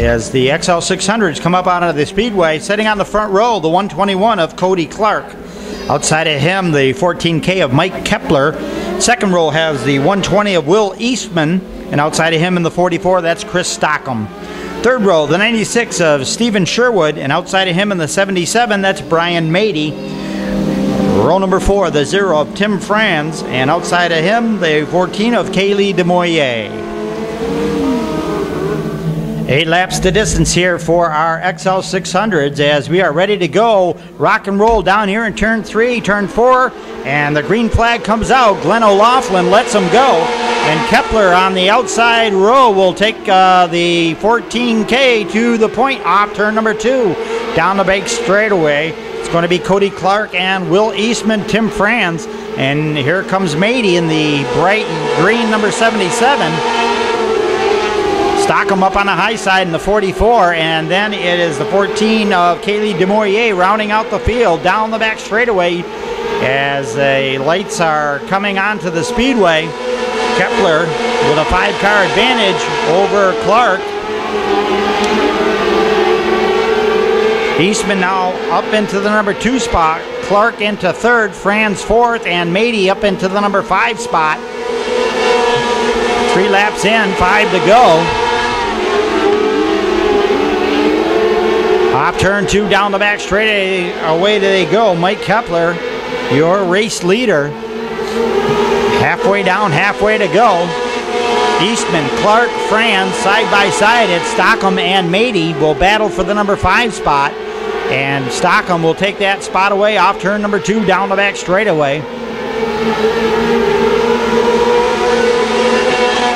as the Excell 600s come up out of the speedway. Sitting on the front row, the 121 of Cody Clark. Outside of him, the 14K of Mike Keppler. Second row has the 120 of Will Eastman, and outside of him in the 44, that's Chris Stockham. Third row, the 96 of Stephen Sherwood, and outside of him in the 77, that's Brian Mady. Row number 4, the 0 of Tim Franz, and outside of him, the 14 of Kailee Dimorier. 8 laps the distance here for our Excell 600s as we are ready to go. Rock and roll down here in turn 3, turn 4, and the green flag comes out. Glenn O'Loughlin lets him go, and Keppler on the outside row will take the 14K to the point off turn number 2. Down the bank straightaway, it's going to be Cody Clark and Will Eastman, Tim Franz, and here comes Mady in the bright green number 77. Stockham up on the high side in the 44, and then it is the 14 of Kailee Dimorier rounding out the field down the back straightaway as the lights are coming onto the speedway. Keppler with a 5-car advantage over Clark. Eastman now up into the number 2 spot, Clark into 3rd, Franz 4th, and Mady up into the number 5 spot. 3 laps in, 5 to go. Off turn 2 down the back straight, away they go. Mike Keppler, your race leader. Halfway down, halfway to go. Eastman, Clark, Franz, side by side. It's Stockham and Mady will battle for the number 5 spot. And Stockham will take that spot away off turn number 2 down the back straightaway.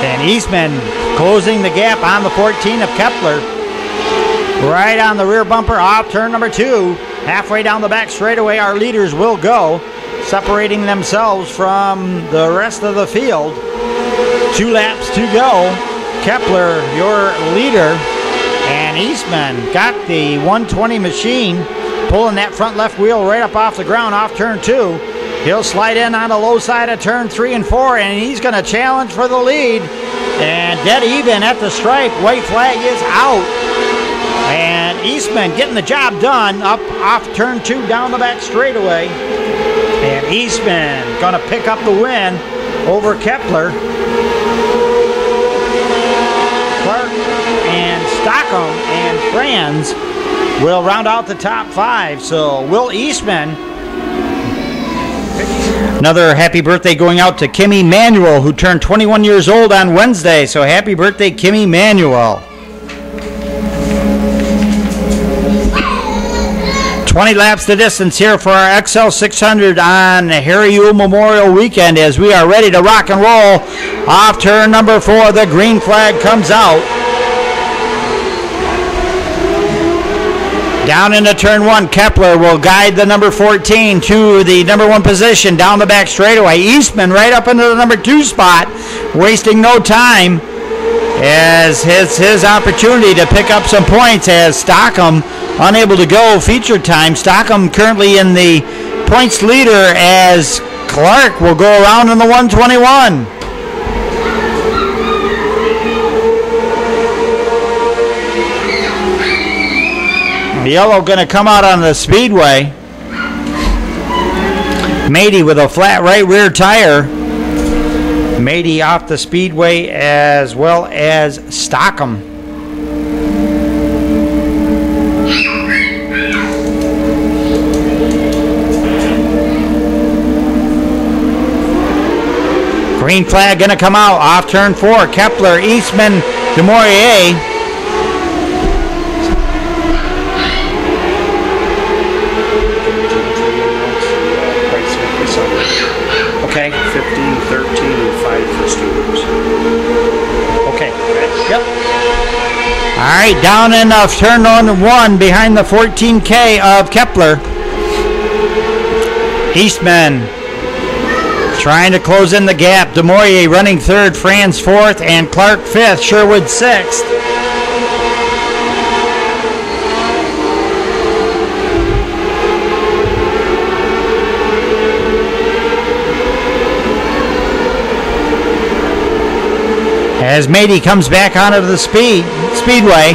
And Eastman closing the gap on the 14 of Keppler. Right on the rear bumper off turn number 2. Halfway down the back straightaway, our leaders will go, separating themselves from the rest of the field. 2 laps to go. Keppler, your leader, and Eastman got the 120 machine, pulling that front left wheel right up off the ground off turn 2. He'll slide in on the low side of turn 3 and 4, and he's going to challenge for the lead. And dead even at the stripe, white flag is out. And Eastman getting the job done up off turn 2 down the back straightaway. And Eastman going to pick up the win over Keppler. Clark and Stockham and Franz will round out the top 5. So Will Eastman. Another happy birthday going out to Kimmy Manuel, who turned 21 years old on Wednesday. So happy birthday, Kimmy Manuel. 20 laps the distance here for our Excell 600 on Harry Yule Memorial Weekend as we are ready to rock and roll. Off turn number 4, the green flag comes out. Down into turn 1, Keppler will guide the number 14 to the number 1 position down the back straightaway. Eastman right up into the number 2 spot, wasting no time as his opportunity to pick up some points as Stockham unable to go feature time. Stockham currently in the points leader as Clark will go around in the 121. The yellow going to come out on the speedway. Mady with a flat right rear tire. Mady off the speedway as well as Stockham. Green flag going to come out off turn 4. Keppler, Eastman, Dimorier. Okay. 15, 13, and 5 for students. Okay. Yep. All right, down in turn 1 behind the 14K of Keppler. Eastman trying to close in the gap. Dimorier running 3rd, Franz 4th, and Clark 5th, Sherwood 6th. As Mady comes back onto the speedway.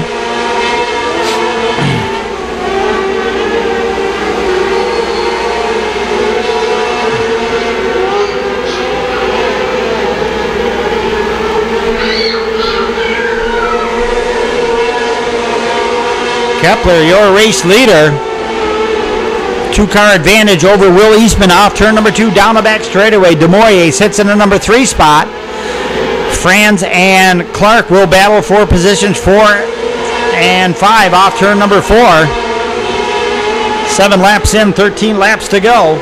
Keppler, your race leader. 2-car advantage over Will Eastman off turn number 2 down the back straightaway. Dimorier sits in the number 3 spot. Franz and Clark will battle for positions 4 and 5 off turn number 4. 7 laps in, 13 laps to go.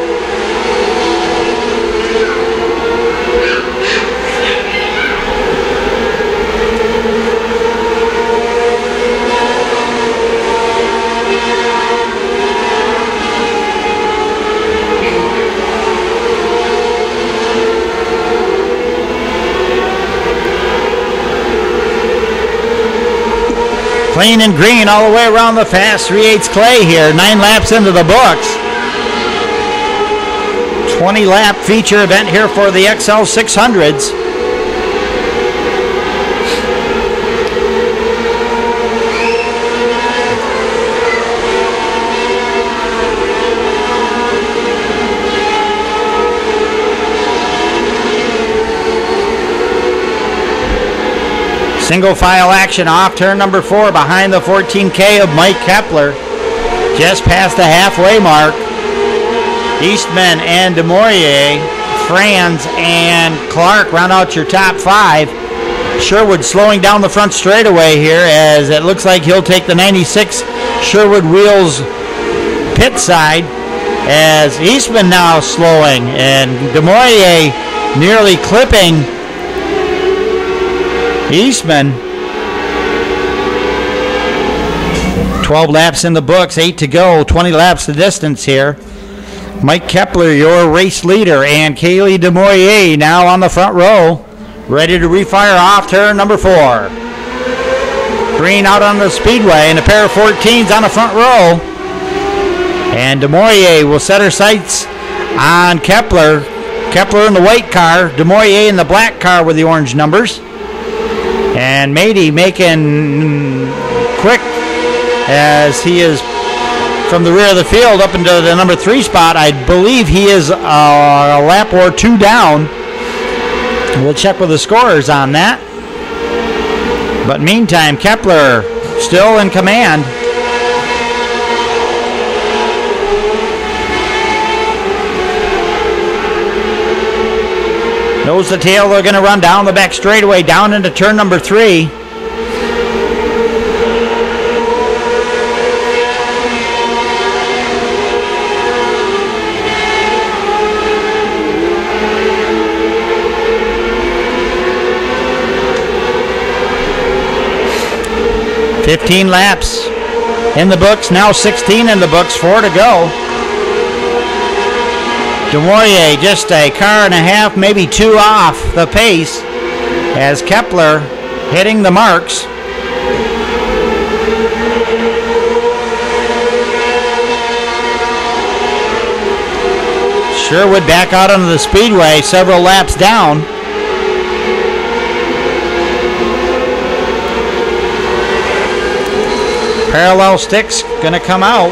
Clean and green all the way around the fast 3/8 clay here. 9 laps into the books. 20 lap feature event here for the Excell 600s. Single file action off turn number 4 behind the 14K of Mike Keppler. Just past the halfway mark. Eastman and Dimorier, Franz and Clark round out your top 5. Sherwood slowing down the front straightaway here as it looks like he'll take the 96 Sherwood Wheels pit side as Eastman now slowing and Dimorier nearly clipping Eastman. 12 laps in the books, 8 to go, 20 laps the distance here. Mike Keppler, your race leader, and Kailee Dimorier now on the front row, ready to refire off turn number 4. Green out on the speedway and a pair of 14s on the front row. And Dimorier will set her sights on Keppler. Keppler in the white car, Dimorier in the black car with the orange numbers. And Mady making quick as he is from the rear of the field up into the number 3 spot. I believe he is a lap or 2 down. We'll check with the scorers on that. But meantime, Keppler still in command. Nose to tail, they're going to run down the back straightaway, down into turn number 3. $15 laps in the books, now 16 in the books, 4 to go. Dimorier just a car and a half, maybe 2 off the pace as Keppler hitting the marks. Sherwood back out onto the speedway, several laps down. Parallel sticks gonna come out.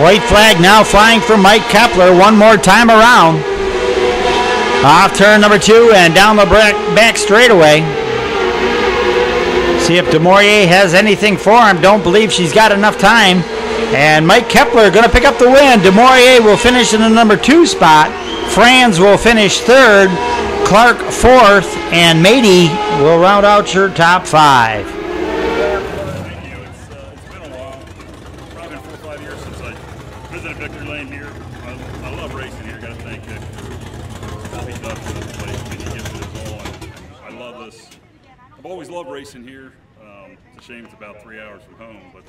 White flag now flying for Mike Keppler one more time around. Off turn number 2 and down the back straightaway. See if Dimorier has anything for him. Don't believe she's got enough time. And Mike Keppler going to pick up the win. Dimorier will finish in the number 2 spot. Franz will finish 3rd. Clark 4th. And Mady will round out your top 5. I've always loved racing here. It's a shame it's about 3 hours from home, but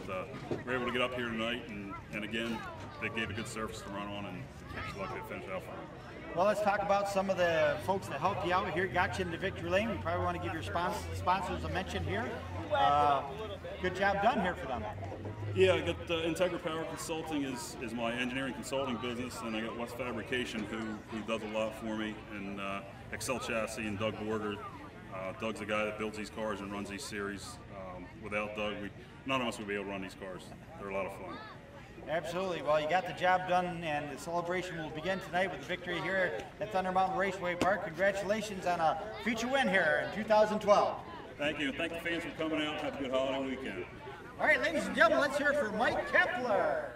we're able to get up here tonight, and again, they gave a good surface to run on, and we're lucky to finish out for them. Well, let's talk about some of the folks that helped you out here, got you into victory lane. We probably want to give your sponsors a mention here. Good job done here for them. Yeah, I got Integra Power Consulting is my engineering consulting business, and I got West Fabrication who does a lot for me, and Excell Chassis and Doug Borger. Doug's the guy that builds these cars and runs these series. without Doug, none of us would be able to run these cars. They're a lot of fun. Absolutely. Well, you got the job done, and the celebration will begin tonight with the victory here at Thunder Mountain Raceway Park. Congratulations on a future win here in 2012. Thank you, and thank the fans for coming out. Have a good holiday weekend. All right, ladies and gentlemen, let's hear it for Mike Keppler.